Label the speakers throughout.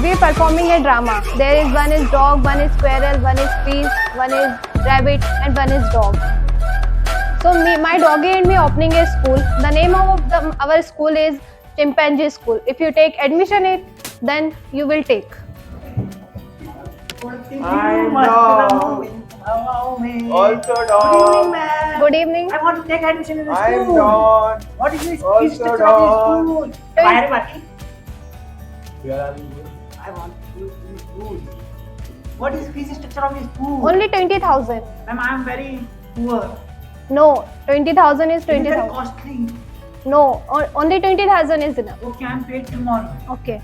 Speaker 1: be performing a drama. There is one is dog, one is squirrel, one is fish, one is rabbit, and one is dog. So my doggy and me opening a school. The name of our school is Chimpanzee School. If you take admission it, then you will take.
Speaker 2: I'm dog. Also dog.
Speaker 3: Good evening, ma'am.
Speaker 1: Good evening.
Speaker 3: I want to take admission in the
Speaker 2: I'm
Speaker 3: school.
Speaker 2: Don.
Speaker 3: What is this
Speaker 2: Also
Speaker 3: fee structure
Speaker 2: dog.
Speaker 3: of the school? Why are you working?
Speaker 2: Where are you?
Speaker 3: I want to go to the school. What is fee structure of the school?
Speaker 1: Only 20,000.
Speaker 3: Ma'am, I am very poor.
Speaker 1: No, 20,000 is
Speaker 3: It is very
Speaker 1: 20,000.
Speaker 3: costly.
Speaker 1: No, only 20,000 is enough.
Speaker 3: Okay, I am paid tomorrow.
Speaker 1: Okay.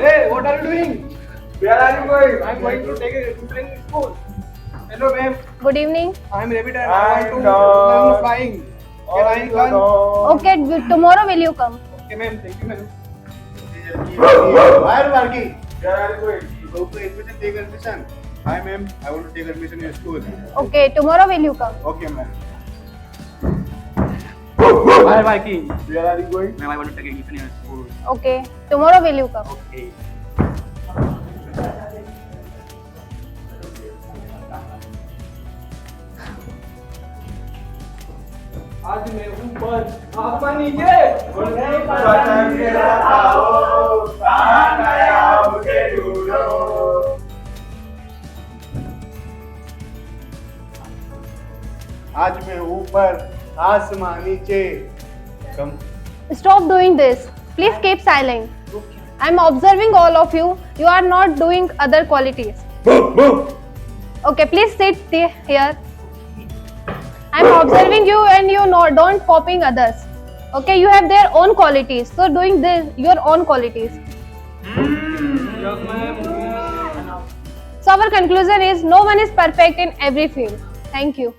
Speaker 2: Hey, what are you doing? Where are you going? I'm going to take a tutoring school. Hello, ma'am.
Speaker 1: Good evening.
Speaker 2: I'm Rabbit and I want to learn flying. Can I learn?
Speaker 1: Okay, tomorrow will you come?
Speaker 2: Okay, ma'am. Thank you, ma'am.
Speaker 4: Why are you working?
Speaker 2: Where are you going?
Speaker 4: Go to admission, take admission. Hi ma'am, I want to take admission in your school.
Speaker 1: Okay, tomorrow will you come?
Speaker 4: Okay ma'am.
Speaker 5: Why are working?
Speaker 2: Where are you going?
Speaker 5: Ma'am, I want to take admission in school.
Speaker 1: Okay, tomorrow will you come?
Speaker 5: Okay.
Speaker 2: आज मैं ऊपर आसमान नीचे पतंग लगाओ कहाँ गया मुझे ढूंढो
Speaker 4: आज मैं ऊपर आसमान नीचे कम
Speaker 1: Stop doing this. Please keep silent. I am observing all of you. You are not doing other qualities. Okay, please sit here. I am observing you and you don't copying others. Okay, you have their own qualities. So doing this, your own qualities. So our conclusion is no one is perfect in every field. Thank you.